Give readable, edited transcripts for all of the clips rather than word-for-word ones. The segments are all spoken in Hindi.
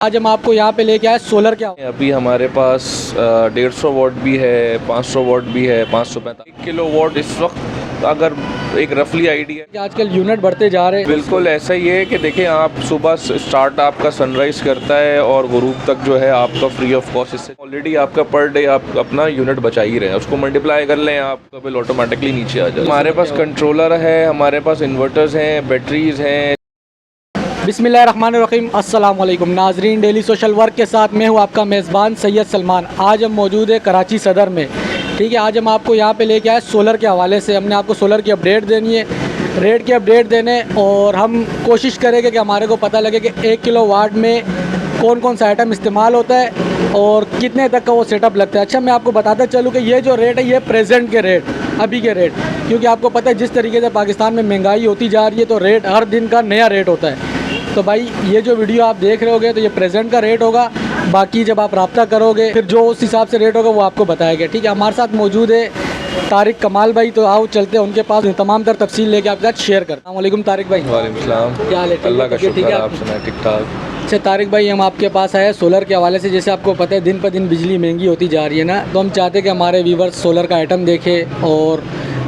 आज हम आपको यहाँ पे लेके आए सोलर क्या अभी हमारे पास 150 वॉट भी है, 500 वॉट भी है, 545 किलो वॉट इस वक्त अगर एक रफली आइडिया कि आजकल यूनिट बढ़ते जा रहे हैं। बिल्कुल ऐसा ही है कि देखें आप सुबह स्टार्ट आपका सनराइज़ करता है और गुरूब तक जो है आपका फ्री ऑफ कॉस्ट। इससे ऑलरेडी आपका पर डे आप अपना यूनिट बचा ही रहे हैं, उसको मल्टीप्लाई कर लें आपका बिल ऑटोमेटिकली नीचे आ जाए। हमारे पास कंट्रोलर है, हमारे पास इन्वर्टर्स हैं, बैटरीज हैं। बिस्मिल्लाहिर्रहमानिर्रहीम, अस्सलाम वालेकुम नाजरीन। डेली सोशल वर्क के साथ मैं हूँ आपका मेज़बान सैयद सलमान। आज हम मौजूद है कराची सदर में। ठीक है, आज हम आपको यहाँ पे लेके आए सोलर के हवाले से। हमने आपको सोलर की अपडेट देनी है, रेट की अपडेट देने, और हम कोशिश करेंगे कि हमारे को पता लगे कि 1 किलो वाट में कौन कौन सा आइटम इस्तेमाल होता है और कितने तक का वो सेटअप लगता है। अच्छा, मैं आपको बताता चलूँ कि ये जो रेट है ये प्रेजेंट के रेट, अभी के रेट, क्योंकि आपको पता है जिस तरीके से पाकिस्तान में महंगाई होती जा रही है तो रेट हर दिन का नया रेट होता है। तो भाई ये जो वीडियो आप देख रहे होगे तो ये प्रेजेंट का रेट होगा, बाकी जब आप रब्ता करोगे फिर जो उस हिसाब से रेट होगा वो आपको बताया गया। ठीक है, हमारे साथ मौजूद है तारिक कमाल भाई, तो आओ चलते हैं उनके पास, तमाम तर तफसील लेके आपके साथ शेयर करता हूँ। वालेकुम तारिक भाई। वालेकुम सलाम। क्या हाल है? अल्लाह का ठीक शुक्र, है, आप सुनाए? ठीक ठाक। अच्छा तारिक भाई, हम आपके पास आए सोलर के हवाले से। जैसे आपको पता है दिन पर दिन बिजली महंगी होती जा रही है ना, तो हम चाहते हैं कि हमारे व्यूवर्स सोलर का आइटम देखें और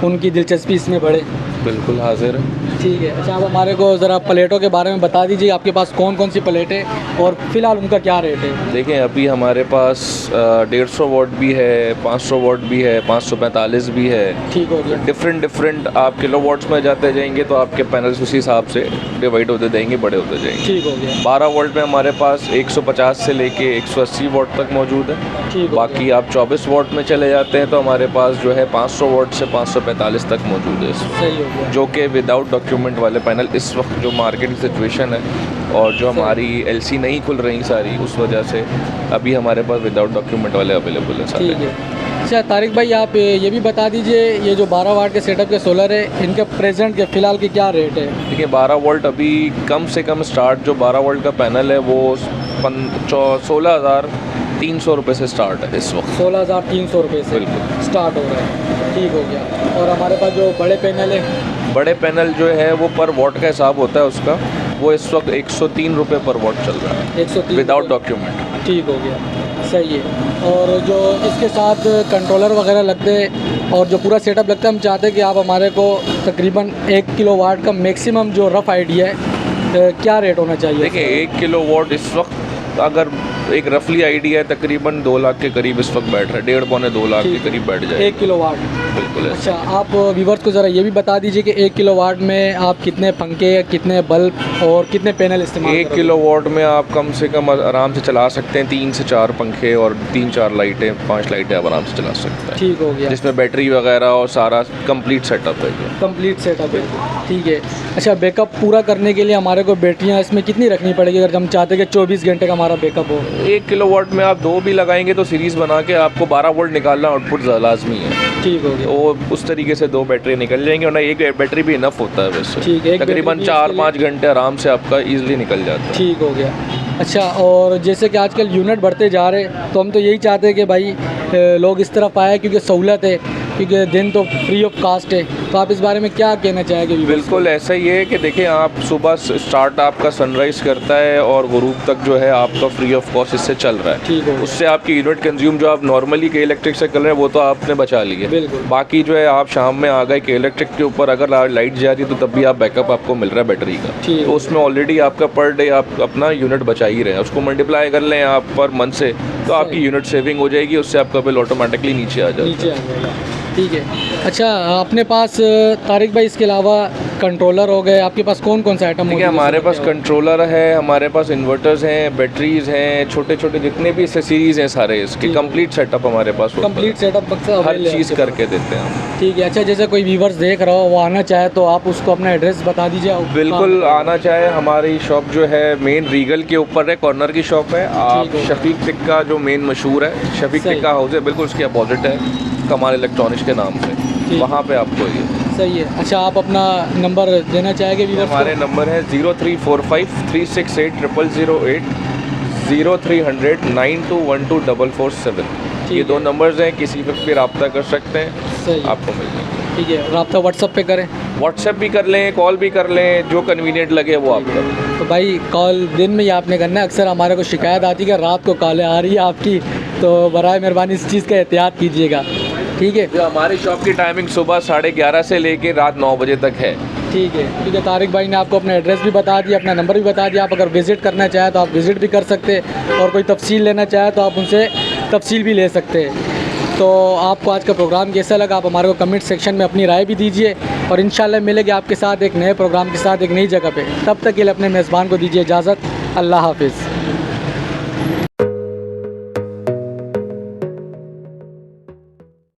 उनकी दिलचस्पी इसमें बढ़े। बिल्कुल हाजिर है। ठीक है, अच्छा आप हमारे को ज़रा प्लेटों के बारे में बता दीजिए, आपके पास कौन कौन सी प्लेटें और फ़िलहाल उनका क्या रेट है? देखें अभी हमारे पास 150 वॉट भी है, 500 वॉट भी है, 545 भी है। ठीक हो गया। डिफरेंट आप किलो वॉट्स में जाते जाएंगे तो आपके पैनल्स उसी हिसाब से डिवाइड होते जाएंगे, बड़े होते जाएंगे। ठीक हो गया। 12 वोल्ट में हमारे पास 150 से लेके 180 वॉट तक मौजूद है। ठीक हो बाकी आप 24 वॉट में चले जाते हैं तो हमारे पास जो है 500 वॉट से 545 तक मौजूद है इसमें। सही हो गया। जो कि विदाउट डॉक्यूमेंट वाले पैनल इस वक्त जो मार्केट की सिचुएशन है और जो हमारी एलसी नहीं खुल रही सारी, उस वजह से अभी हमारे पास विदाउट डॉक्यूमेंट वाले अवेलेबल है सारे। ठीक है। अच्छा तारिक भाई, आप ये भी बता दीजिए ये जो 12 वाट के सेटअप के सोलर है, इनके प्रेजेंट के फ़िलहाल के क्या रेट है? देखिए 12 वोल्ट अभी कम से कम स्टार्ट जो 12 वोल्ट का पैनल है वो 16,300 रुपये से स्टार्ट है इस वक्त। 16,300 रुपये से बिल्कुल स्टार्ट हो रहा है। ठीक हो गया। और हमारे पास जो बड़े पैनल है, बड़े पैनल जो है वो पर वॉट का हिसाब होता है उसका, वो इस वक्त 103 रुपये पर वॉट चल रहा है 103 विदाउट डॉक्यूमेंट। ठीक हो गया, सही है। और जो इसके साथ कंट्रोलर वगैरह लगते हैं और जो पूरा सेटअप लगता है, हम चाहते हैं कि आप हमारे को तकरीबन 1 किलो वाट का मैक्सिमम जो रफ़ आइडिया है क्या रेट होना चाहिए? देखिए 1 किलो वॉट इस वक्त अगर एक रफली आइडिया है तकरीबन 2 लाख के करीब इस वक्त बैठ रहा है, 1.5-2 लाख के करीब बैठ जाए 1 किलो वाट। बिल्कुल। अच्छा, आप व्यूवर्स को ज़रा ये भी बता दीजिए कि 1 किलो वाट में आप कितने पंखे, कितने बल्ब और कितने पैनल इस्तेमाल 1 किलो वॉट में आप कम से कम आराम से चला सकते हैं 3 से 4 पंखे और 3-4 लाइटें, 5 लाइटें आप आराम से चला सकते हैं। ठीक हो गया। जिसमें बैटरी वगैरह और सारा कंप्लीट सेटअप है। कंप्लीट सेटअप है। ठीक है। अच्छा, बैकअप पूरा करने के लिए हमारे को बैटरियाँ इसमें कितनी रखनी पड़ेगी अगर हम चाहते हैं कि 24 घंटे का हमारा बैकअप हो? 1 किलो वॉट में आप 2 भी लगाएंगे तो सीरीज़ बना के आपको 12 वोल्ट निकालना आउटपुट लाजमी है। ठीक हो गया। तो उस तरीके से 2 बैटरी निकल जाएंगी और ना एक बैटरी भी इनफ होता है वैसे। ठीक है, तकरीबन 4-5 घंटे आराम से आपका ईजिली निकल जाता है। ठीक हो गया। अच्छा, और जैसे कि आजकल यूनिट बढ़ते जा रहे हैं तो हम तो यही चाहते हैं कि भाई लोग इस तरफ आए, क्योंकि सहूलत है, क्योंकि दिन तो फ्री ऑफ कास्ट है। तो आप इस बारे में क्या कहना चाहेंगे? बिल्कुल ऐसा ही है कि देखें आप सुबह स्टार्ट आपका सनराइज़ करता है और गुरूब तक जो है आपका फ्री ऑफ कॉस्ट इससे चल रहा है। ठीक है। उससे आपकी यूनिट कंज्यूम जो आप नॉर्मली के इलेक्ट्रिक से कर रहे हैं वो तो आपने बचा ली है। बिल्कुल। बाकी जो है आप शाम में आ गए के इलेक्ट्रिक के ऊपर अगर लाइट जा रही है तो तब भी आप बैकअप आपको मिल रहा है बैटरी का। तो उसमें ऑलरेडी आपका पर डे आप अपना यूनिट बचा ही रहे हैं, उसको मल्टीप्लाई कर लें आप पर मंथ से तो आपकी यूनिट सेविंग हो जाएगी, उससे आपका बिल ऑटोमेटिकली नीचे आ जाएगा। ठीक है। अच्छा, अपने पास तारिक भाई इसके अलावा कंट्रोलर हो गए, आपके पास कौन कौन सा आइटम? ठीक है, हमारे पास कंट्रोलर है, हमारे पास इन्वर्टर्स हैं, बैटरीज हैं, छोटे छोटे जितने भी एसेसरीज हैं सारे इसके कंप्लीट सेटअप हमारे पास होता है। कंप्लीट सेटअप हर चीज़ करके देते हैं हम। ठीक है। अच्छा, जैसे कोई व्यूवर्स देख रहा हो वो आना चाहे तो आप उसको अपना एड्रेस बता दीजिए। बिल्कुल आना चाहे, हमारी शॉप जो है मेन रीगल के ऊपर है, कॉर्नर की शॉप है। आप शफीक टिक्का जो मेन मशहूर है, शफीक टिक्का हाउस है, बिल्कुल उसके अपोजिट है, कमाल इलेक्ट्रॉनिक्स के नाम से, वहाँ पे आपको ये सही है। अच्छा, आप अपना नंबर देना चाहेंगे व्यूअर्स को? हमारे नंबर है 0345 368 0008 0300 9212 447। ये 2 नंबर्स हैं, किसी वक्त भी रब्ता कर सकते हैं, सही है, आपको मिल जाएंगे। ठीक है। रब्ता व्हाट्सअप पे करें? व्हाट्सएप भी कर लें, कॉल भी कर लें, जो कन्वीनियंट लगे वो आप करें। तो भाई कॉल दिन में ही आपने करना है। अक्सर हमारे को शिकायत आती है कि रात को कॉलें आ रही है आपकी, तो बराए मेहरबानी इस चीज़ का एहतियात कीजिएगा, ठीक है। जो हमारी शॉप की टाइमिंग सुबह 11:30 से लेके रात 9 बजे तक है। ठीक है। तारिक भाई ने आपको अपना एड्रेस भी बता दिया, अपना नंबर भी बता दिया। आप अगर विज़िट करना चाहें तो आप विज़िट भी कर सकते हैं, और कोई तफसील लेना चाहे तो आप उनसे तफसील भी ले सकते हैं। तो आपको आज का प्रोग्राम कैसा लगा, आप हमारे को कमेंट सेक्शन में अपनी राय भी दीजिए, और इंशाल्लाह मिलेंगे आपके साथ एक नए प्रोग्राम के साथ एक नई जगह पे। तब तक के लिए अपने मेज़बान को दीजिए इजाज़त। अल्लाह हाफिज़।